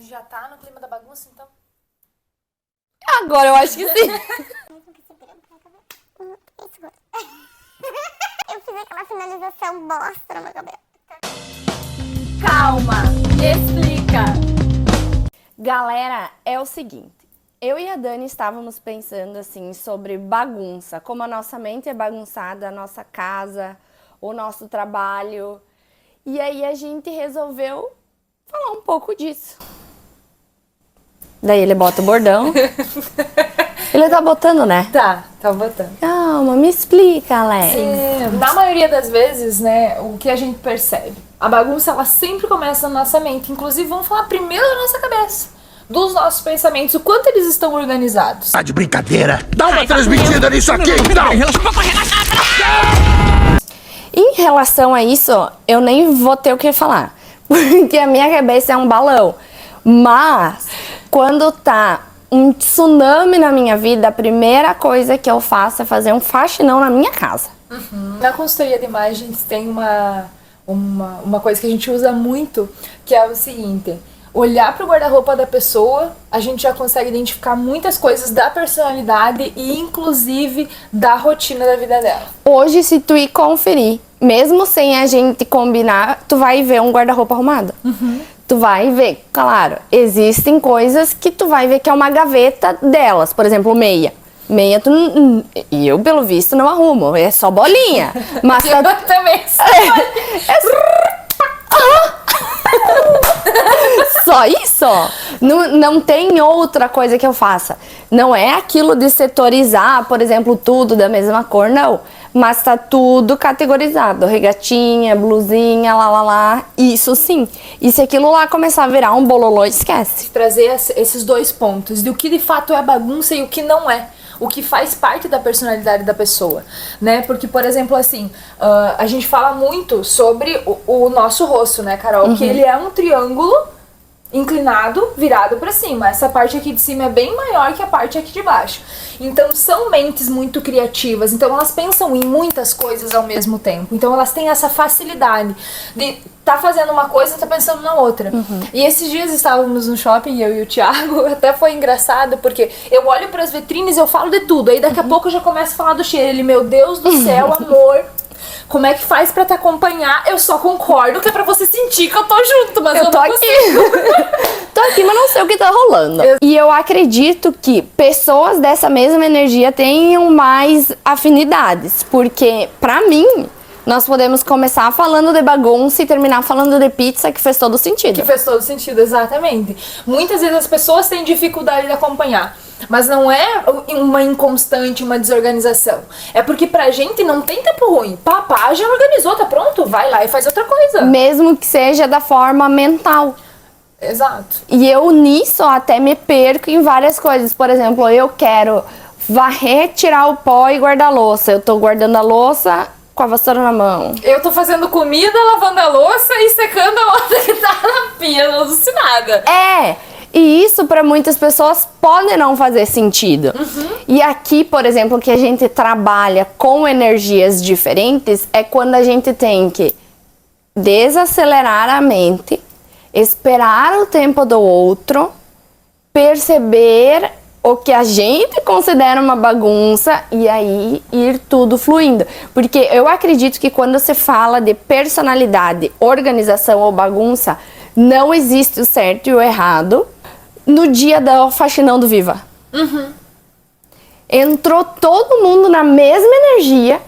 gente já tá no clima da bagunça, então. Agora eu acho que sim. Eu fiz aquela finalização bosta na minha cabeça. Calma, explica. Galera, é o seguinte. Eu e a Dani estávamos pensando assim sobre bagunça, como a nossa mente é bagunçada, a nossa casa, o nosso trabalho. E aí a gente resolveu falar um pouco disso. Daí ele bota o bordão. Ele tá botando, né? Tá botando. Calma, me explica, Alex. Na maioria das vezes, né, o que a gente percebe? A bagunça, ela sempre começa na nossa mente. Inclusive, vamos falar primeiro da nossa cabeça. Dos nossos pensamentos, o quanto eles estão organizados. Tá de brincadeira? Dá uma transmitida nisso aqui, então! Em relação a isso, eu nem vou ter o que falar. Porque a minha cabeça é um balão. Mas, quando tá um tsunami na minha vida, a primeira coisa que eu faço é fazer um faxinão na minha casa. Na consultoria de imagens tem uma coisa que a gente usa muito, que é o seguinte: olhar para o guarda-roupa da pessoa, a gente já consegue identificar muitas coisas da personalidade e inclusive da rotina da vida dela. Hoje, se tu ir conferir, mesmo sem a gente combinar, tu vai ver um guarda-roupa arrumado. Tu vai ver, claro, existem coisas que tu vai ver que é uma gaveta delas. Por exemplo, meia. Meia, e eu, pelo visto, não arrumo. É só bolinha. Mas Eu também só isso, ó. Não tem outra coisa que eu faça. Não é aquilo de setorizar, por exemplo, tudo da mesma cor, não. Mas tá tudo categorizado. Regatinha, blusinha, lá. Isso sim. E se aquilo lá começar a virar um bololô, esquece. trazer esses dois pontos de o que de fato é bagunça e o que não é. O que faz parte da personalidade da pessoa, né? Porque, por exemplo, assim, a gente fala muito sobre o nosso rosto, né, Carol? Que ele é um triângulo inclinado, virado para cima. Essa parte aqui de cima é bem maior que a parte aqui de baixo. Então, são mentes muito criativas. Então, elas pensam em muitas coisas ao mesmo tempo. Então, elas têm essa facilidade de tá fazendo uma coisa e tá pensando na outra. E esses dias estávamos no shopping, eu e o Thiago, até foi engraçado, porque eu olho pras vitrines e eu falo de tudo. Aí, daqui a pouco, eu já começo a falar do cheiro. Ele, meu Deus do céu, amor... Como é que faz pra te acompanhar? Eu só concordo que é pra você sentir que eu tô junto, mas eu tô não aqui. consigo. Tô aqui, mas não sei o que tá rolando. E eu acredito que pessoas dessa mesma energia tenham mais afinidades. Porque, pra mim, nós podemos começar falando de bagunça e terminar falando de pizza, que fez todo sentido. Que fez todo sentido, exatamente. Muitas vezes as pessoas têm dificuldade de acompanhar. Mas não é uma inconstante, uma desorganização. É porque pra gente não tem tempo ruim. Papá já organizou, tá pronto? Vai lá e faz outra coisa. Mesmo que seja da forma mental. Exato. E eu nisso até me perco em várias coisas. Por exemplo, eu quero varrer, tirar o pó e guardar a louça. Eu tô guardando a louça com a vassoura na mão. Eu tô fazendo comida, lavando a louça e secando a outra que tá na pia, alucinada. É! E isso para muitas pessoas pode não fazer sentido. E aqui, por exemplo, que a gente trabalha com energias diferentes, é quando a gente tem que desacelerar a mente, esperar o tempo do outro, perceber o que a gente considera uma bagunça e aí ir tudo fluindo. Porque eu acredito que quando se fala de personalidade, organização ou bagunça, não existe o certo e o errado. No dia do faxinão do Viva. Entrou todo mundo na mesma energia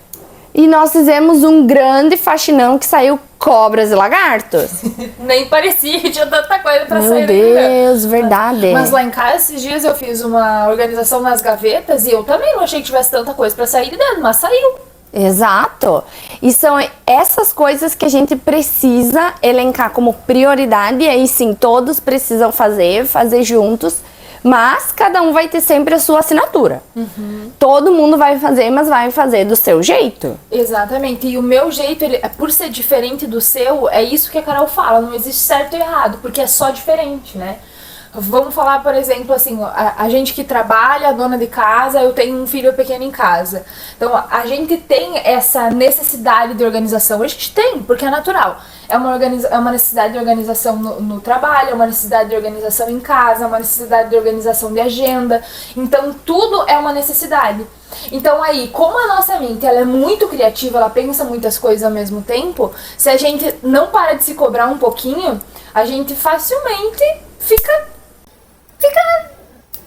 e nós fizemos um grande faxinão que saiu cobras e lagartos. Nem parecia que tinha tanta coisa pra Meu sair. Deus, verdade. Mas lá em casa, esses dias eu fiz uma organização nas gavetas e eu também não achei que tivesse tanta coisa pra sair de dentro, mas saiu. Exato. E são essas coisas que a gente precisa elencar como prioridade. E aí sim, todos precisam fazer juntos. Mas cada um vai ter sempre a sua assinatura. Todo mundo vai fazer, mas vai fazer do seu jeito. Exatamente. E o meu jeito, por ser diferente do seu, é isso que a Carol fala. Não existe certo e errado, porque é só diferente, né? Vamos falar, por exemplo, assim, a gente que trabalha, dona de casa, eu tenho um filho pequeno em casa. Então, a gente tem essa necessidade de organização. A gente tem, porque é natural. É uma necessidade de organização no trabalho, é uma necessidade de organização em casa, é uma necessidade de organização de agenda. Então, tudo é uma necessidade. Então aí, como a nossa mente ela é muito criativa, ela pensa muitas coisas ao mesmo tempo, se a gente não para de se cobrar um pouquinho, a gente facilmente fica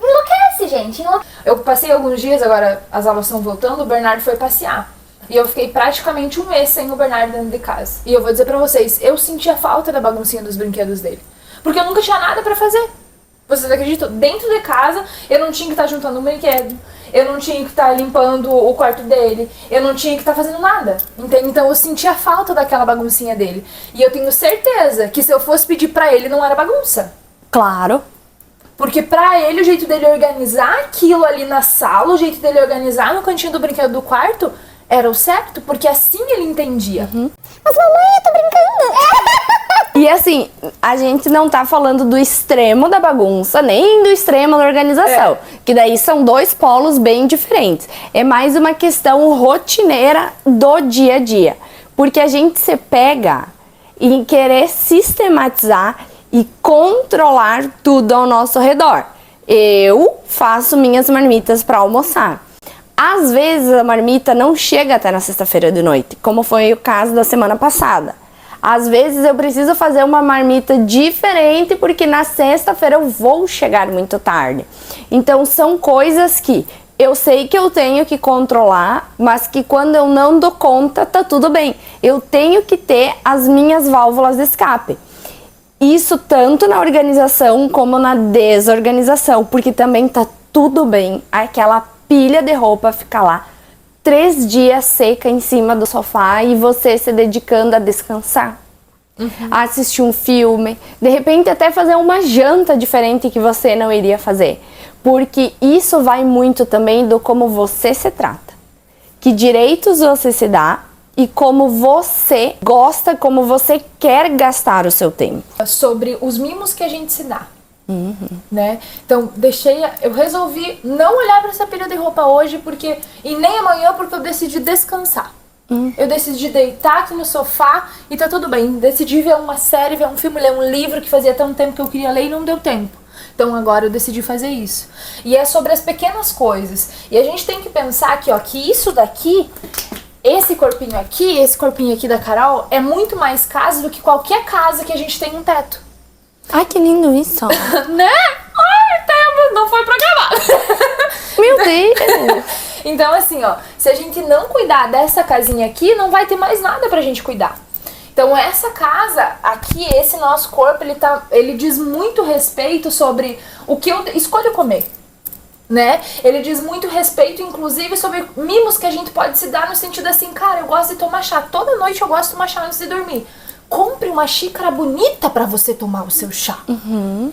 enlouquece, gente. Eu passei alguns dias, agora as aulas estão voltando, o Bernardo foi passear. E eu fiquei praticamente um mês sem o Bernardo dentro de casa. E eu vou dizer pra vocês, eu sentia falta da baguncinha dos brinquedos dele. Porque eu nunca tinha nada pra fazer. Vocês acreditam? Dentro de casa, eu não tinha que estar juntando um brinquedo. Eu não tinha que estar limpando o quarto dele. Eu não tinha que estar fazendo nada. Entende? Então eu sentia falta daquela baguncinha dele. E eu tenho certeza que se eu fosse pedir pra ele, não era bagunça. Claro. Porque pra ele, o jeito dele organizar aquilo ali na sala, o jeito dele organizar no cantinho do brinquedo do quarto, era o certo, porque assim ele entendia. Mas mamãe, eu tô brincando. E assim, a gente não tá falando do extremo da bagunça, nem do extremo da organização. Que daí são dois polos bem diferentes. É mais uma questão rotineira do dia a dia. Porque a gente se pega em querer sistematizar e controlar tudo ao nosso redor. Eu faço minhas marmitas para almoçar. Às vezes a marmita não chega até na sexta-feira de noite, como foi o caso da semana passada. Às vezes eu preciso fazer uma marmita diferente porque na sexta-feira eu vou chegar muito tarde. Então são coisas que eu sei que eu tenho que controlar, mas que quando eu não dou conta, tá tudo bem. Eu tenho que ter as minhas válvulas de escape. Isso tanto na organização como na desorganização, porque também tá tudo bem aquela pilha de roupa ficar lá 3 dias seca em cima do sofá e você se dedicando a descansar, a assistir um filme, de repente até fazer uma janta diferente que você não iria fazer, porque isso vai muito também do como você se trata, que direitos você se dá e como você gosta, como você quer gastar o seu tempo. Sobre os mimos que a gente se dá. Né? Então, eu resolvi não olhar para essa pilha de roupa hoje e nem amanhã porque eu decidi descansar. Eu decidi deitar aqui no sofá e tá tudo bem. Decidi ver uma série, ver um filme, ler um livro que fazia tanto tempo que eu queria ler e não deu tempo. Então agora eu decidi fazer isso. E é sobre as pequenas coisas. E a gente tem que pensar aqui, ó, que isso daqui, esse corpinho aqui da Carol, é muito mais casa do que qualquer casa que a gente tem um teto. Ai, que lindo isso! Né? Ai, não foi programado. Meu Deus! Então, assim, ó, se a gente não cuidar dessa casinha aqui, não vai ter mais nada pra gente cuidar. Então, essa casa aqui, esse nosso corpo, ele diz muito respeito sobre o que eu escolho comer, né? Ele diz muito respeito, inclusive, sobre mimos que a gente pode se dar no sentido assim, cara, eu gosto de tomar chá. Toda noite eu gosto de tomar chá antes de dormir. Compre uma xícara bonita pra você tomar o seu chá.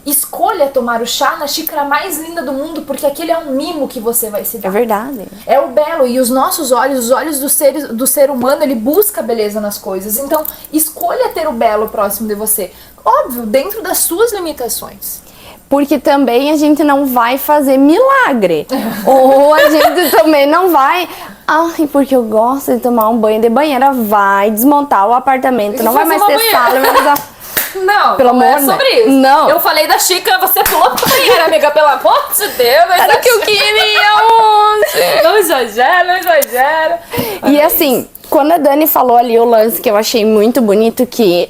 Escolha tomar o chá na xícara mais linda do mundo, porque aquele é um mimo que você vai se dar. É verdade. É o belo. E os nossos olhos, os olhos do ser humano, ele busca beleza nas coisas. Então, escolha ter o belo próximo de você. Óbvio, dentro das suas limitações. Porque também a gente não vai fazer milagre. Ou a gente também não vai... Ai, porque eu gosto de tomar um banho de banheira. Vai desmontar o apartamento. Não vai mais ter sala. Não, pelo não é amor, sobre isso. Não. Eu falei da xícara, você pulou pra banheira, amiga. Pelo amor de Deus. Era o que eu queria hoje. Não exagera, não exagera. E assim... Quando a Dani falou ali o lance que eu achei muito bonito, que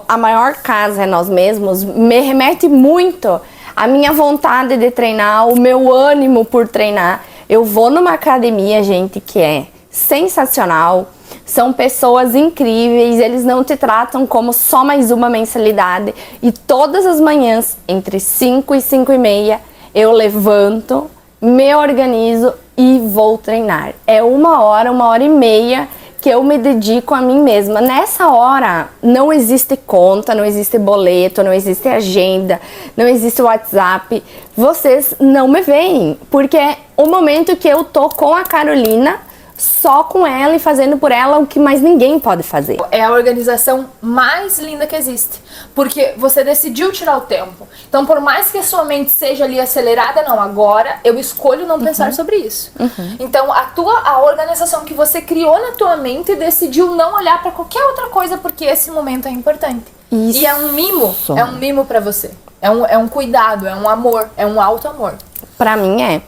a maior casa é nós mesmos, me remete muito à minha vontade de treinar, o meu ânimo por treinar. Eu vou numa academia, gente, que é sensacional, são pessoas incríveis, eles não te tratam como só mais uma mensalidade. E todas as manhãs, entre 5 e 5 e meia, eu levanto, me organizo e vou treinar. É 1 hora, 1h30... que eu me dedico a mim mesma. Nessa hora, não existe conta, não existe boleto, não existe agenda, não existe WhatsApp. Vocês não me veem, porque é o momento que eu tô com a Carolina só com ela e fazendo por ela o que mais ninguém pode fazer. É a organização mais linda que existe, porque você decidiu tirar o tempo. Então, por mais que a sua mente seja ali acelerada, não, agora eu escolho não pensar sobre isso. Então, a organização que você criou na tua mente decidiu não olhar para qualquer outra coisa, porque esse momento é importante. Isso. E é um mimo para você. É um cuidado, é um amor, é um alto amor. Pra mim é.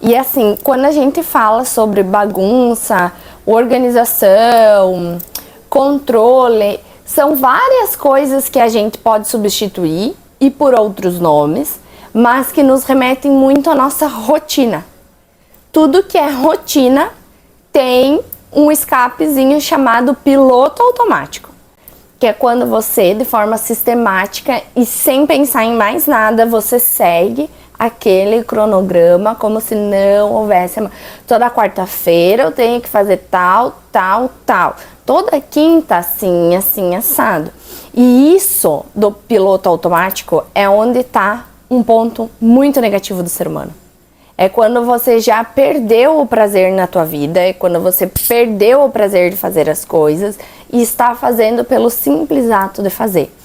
E assim, quando a gente fala sobre bagunça, organização, controle, são várias coisas que a gente pode substituir e por outros nomes, mas que nos remetem muito à nossa rotina. Tudo que é rotina tem um escapezinho chamado piloto automático, que é quando você, de forma sistemática e sem pensar em mais nada, você segue aquele cronograma como se não houvesse. Toda quarta-feira eu tenho que fazer tal, tal, tal. Toda quinta assim, assim, assado. E isso do piloto automático é onde está um ponto muito negativo do ser humano. É quando você já perdeu o prazer na tua vida, é quando você perdeu o prazer de fazer as coisas e está fazendo pelo simples ato de fazer.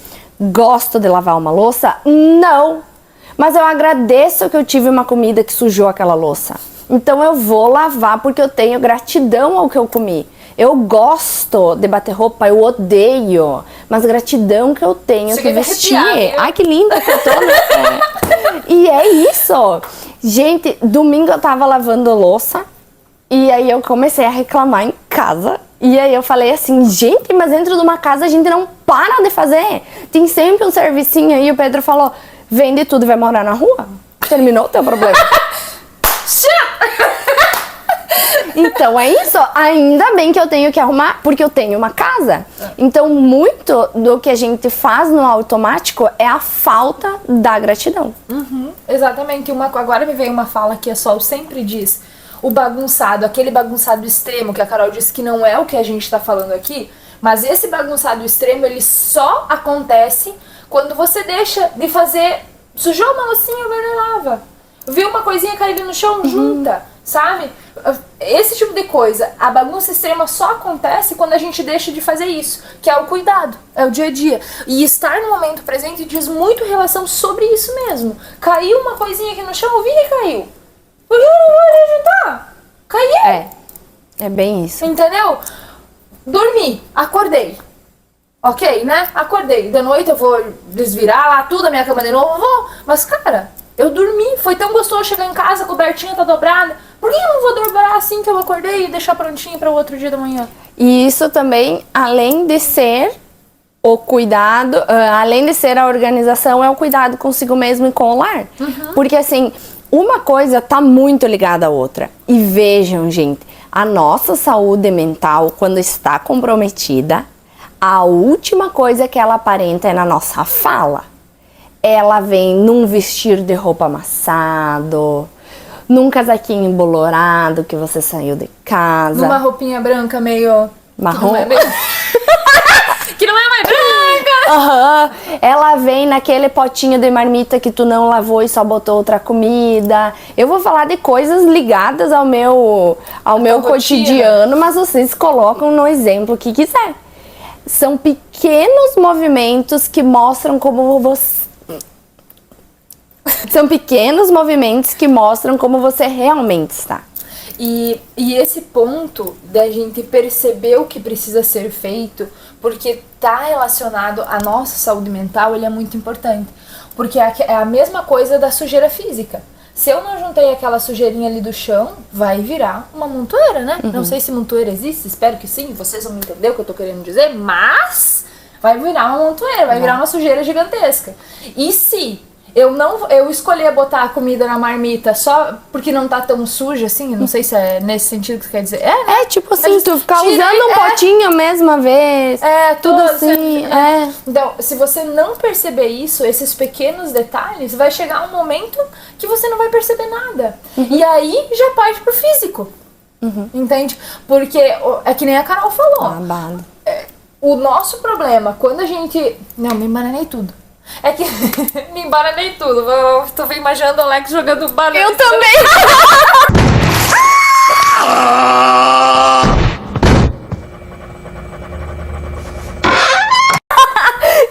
Gosto de lavar uma louça? Não! Mas eu agradeço que eu tive uma comida que sujou aquela louça. Então eu vou lavar porque eu tenho gratidão ao que eu comi. Eu gosto de bater roupa, eu odeio. Mas gratidão que eu tenho que vestir. Ai, que linda que eu tô, né? E é isso. Gente, domingo eu tava lavando louça. E aí eu comecei a reclamar em casa. E aí eu falei assim, gente, mas dentro de uma casa a gente não para de fazer. Tem sempre um servicinho aí. O Pedro falou, vende tudo e vai morar na rua. Terminou o teu problema. Então é isso, ainda bem que eu tenho que arrumar, porque eu tenho uma casa. Então muito do que a gente faz no automático é a falta da gratidão. Exatamente, agora me veio uma fala que a Sol sempre diz, o bagunçado, aquele bagunçado extremo, que a Carol disse que não é o que a gente tá falando aqui, mas esse bagunçado extremo, ele só acontece quando você deixa de fazer, sujou uma loucinha, vai lá e lava. Viu uma coisinha cair no chão, junta, sabe? Esse tipo de coisa, a bagunça extrema só acontece quando a gente deixa de fazer isso, que é o cuidado, é o dia a dia. E estar no momento presente diz muito relação sobre isso mesmo. Caiu uma coisinha aqui no chão, eu vi que caiu. Por que eu não vou ajudar? Caiu. É bem isso. Entendeu? Dormi, acordei. Ok, né? Acordei. De noite eu vou desvirar lá tudo, a minha cama de novo, vou. Mas, cara, eu dormi. Foi tão gostoso chegar em casa, a cobertinha tá dobrada. Por que eu não vou dobrar assim que eu acordei e deixar prontinho para o outro dia da manhã? E isso também, além de ser o cuidado, além de ser a organização, é o cuidado consigo mesmo e com o lar. Porque, assim, uma coisa tá muito ligada à outra. E vejam, gente, a nossa saúde mental, quando está comprometida, a última coisa que ela aparenta é na nossa fala. Ela vem num vestir de roupa amassado, num casaquinho embolorado que você saiu de casa. Numa roupinha branca meio... marrom. Que não é mais branca! Ela vem naquele potinho de marmita que tu não lavou e só botou outra comida. Eu vou falar de coisas ligadas ao meu cotidiano, mas vocês colocam no exemplo que quiser. São pequenos movimentos que mostram como você... São pequenos movimentos que mostram como você realmente está. E esse ponto da gente perceber o que precisa ser feito, porque tá relacionado à nossa saúde mental, ele é muito importante. Porque é a mesma coisa da sujeira física. Se eu não juntei aquela sujeirinha ali do chão, vai virar uma montoeira, né? Não sei se montoeira existe, espero que sim, vocês vão entender o que eu tô querendo dizer, mas vai virar uma montoeira, vai virar uma sujeira gigantesca. E se eu escolher botar a comida na marmita só porque não tá tão suja assim, não sei se é nesse sentido que você quer dizer. É tipo assim, tu ficar usando um potinho a mesma vez. Tudo assim. Então, se você não perceber isso, esses pequenos detalhes, vai chegar um momento que você não vai perceber nada. E aí já parte pro físico. Entende? Porque é que nem a Carol falou. O nosso problema, quando a gente... Não, me embananei tudo. É que me embananei tudo. Eu tô imaginando o Alex jogando banana. Eu também!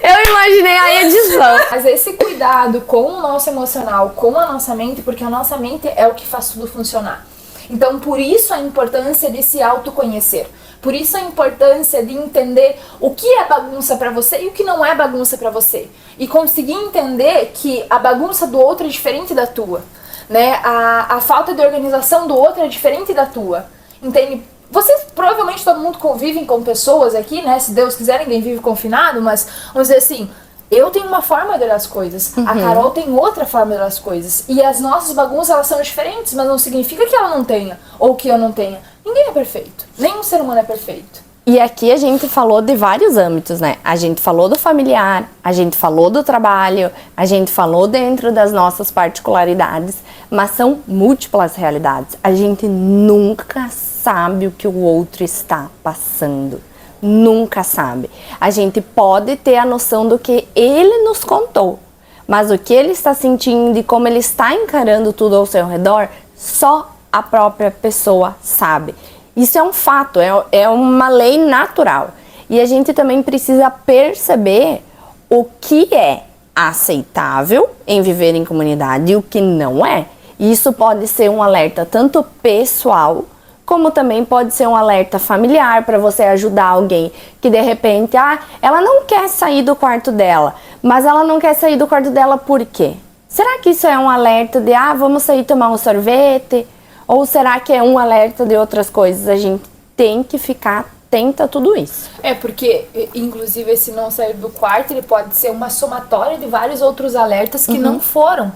Eu imaginei a edição. Mas esse cuidado com o nosso emocional, com a nossa mente, porque a nossa mente é o que faz tudo funcionar. Então, por isso a importância de se autoconhecer. Por isso a importância de entender o que é bagunça pra você e o que não é bagunça pra você. E conseguir entender que a bagunça do outro é diferente da tua, né? A falta de organização do outro é diferente da tua. Entende? Vocês, provavelmente todo mundo convive com pessoas aqui, né? Se Deus quiser, ninguém vive confinado, mas vamos dizer assim, eu tenho uma forma de olhar as coisas, a Carol tem outra forma de olhar as coisas. E as nossas bagunças, elas são diferentes, mas não significa que ela não tenha, ou que eu não tenha. Ninguém é perfeito, nenhum ser humano é perfeito. E aqui a gente falou de vários âmbitos, né? A gente falou do familiar, a gente falou do trabalho, a gente falou dentro das nossas particularidades, mas são múltiplas realidades. A gente nunca sabe o que o outro está passando. Nunca sabe. A gente pode ter a noção do que ele nos contou, mas o que ele está sentindo e como ele está encarando tudo ao seu redor, só a própria pessoa sabe. Isso é um fato, é uma lei natural. E a gente também precisa perceber o que é aceitável em viver em comunidade e o que não é. Isso pode ser um alerta tanto pessoal, como também pode ser um alerta familiar para você ajudar alguém que de repente, ela não quer sair do quarto dela, mas ela não quer sair do quarto dela por quê? Será que isso é um alerta de, vamos sair tomar um sorvete? Ou será que é um alerta de outras coisas? A gente tem que ficar atenta a tudo isso. É, porque, inclusive, esse não sair do quarto, ele pode ser uma somatória de vários outros alertas que não foram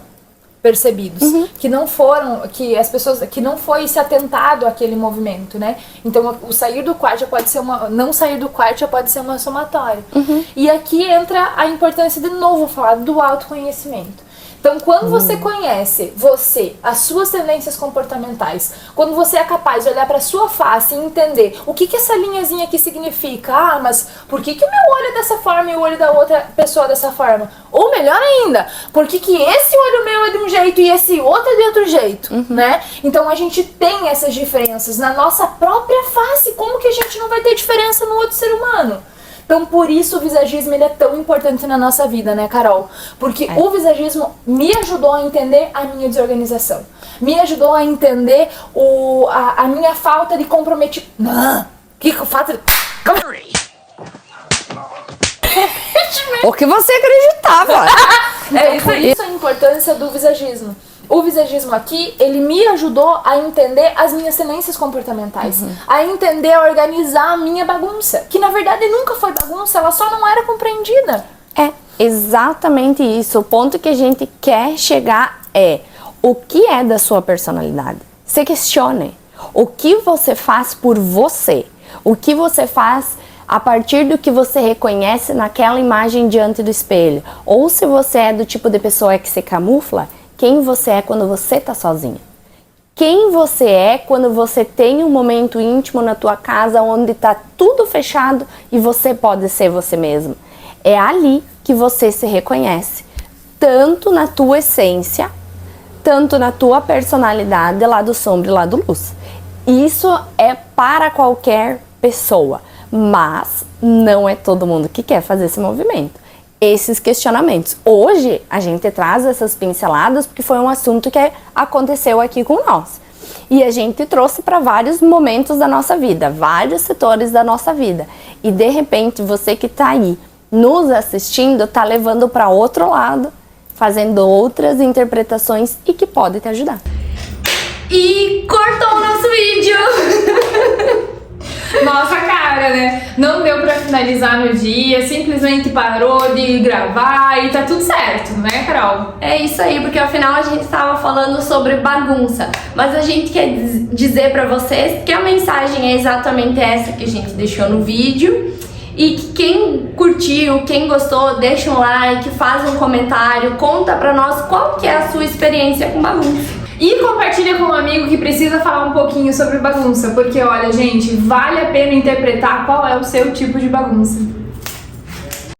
percebidos, que não foram, que as pessoas, que não foi se atentado àquele movimento, né? Então, o sair do quarto já pode ser não sair do quarto já pode ser uma somatória. E aqui entra a importância, de novo, falar do autoconhecimento. Então, quando você conhece você, as suas tendências comportamentais, quando você é capaz de olhar para sua face e entender o que essa linhazinha aqui significa, mas por que o meu olho é dessa forma e o olho da outra pessoa é dessa forma? Ou melhor ainda, por que esse olho meu é de um jeito e esse outro é de outro jeito, né? Então, a gente tem essas diferenças na nossa própria face. Como que a gente não vai ter diferença no outro ser humano? Então, por isso o visagismo ele é tão importante na nossa vida, né, Carol? Porque o visagismo me ajudou a entender a minha desorganização. Me ajudou a entender a minha falta de comprometimento. Que falta de... O que você acreditava. É isso aí. Isso é a importância do visagismo. O visagismo aqui, ele me ajudou a entender as minhas tendências comportamentais, a entender, a organizar a minha bagunça, que na verdade nunca foi bagunça, ela só não era compreendida. É exatamente isso. O ponto que a gente quer chegar é o que é da sua personalidade. Se questione. O que você faz por você? O que você faz a partir do que você reconhece naquela imagem diante do espelho? Ou se você é do tipo de pessoa que se camufla, quem você é quando você tá sozinha? Quem você é quando você tem um momento íntimo na tua casa onde tá tudo fechado e você pode ser você mesmo? É ali que você se reconhece, tanto na tua essência, tanto na tua personalidade, lado sombra e lado luz. Isso é para qualquer pessoa, mas não é todo mundo que quer fazer esse movimento. Esses questionamentos. Hoje a gente traz essas pinceladas porque foi um assunto que aconteceu aqui com nós. E a gente trouxe para vários momentos da nossa vida, vários setores da nossa vida. E de repente você que está aí nos assistindo está levando para outro lado, fazendo outras interpretações e que pode te ajudar. E cortou o nosso vídeo! Nossa cara, né? Não deu pra finalizar no dia, simplesmente parou de gravar e tá tudo certo, né, Carol? É isso aí, porque afinal a gente estava falando sobre bagunça, mas a gente quer dizer pra vocês que a mensagem é exatamente essa que a gente deixou no vídeo e que quem curtiu, quem gostou, deixa um like, faz um comentário, conta pra nós qual que é a sua experiência com bagunça. E compartilha com um amigo que precisa falar um pouquinho sobre bagunça, porque olha, gente, vale a pena interpretar qual é o seu tipo de bagunça.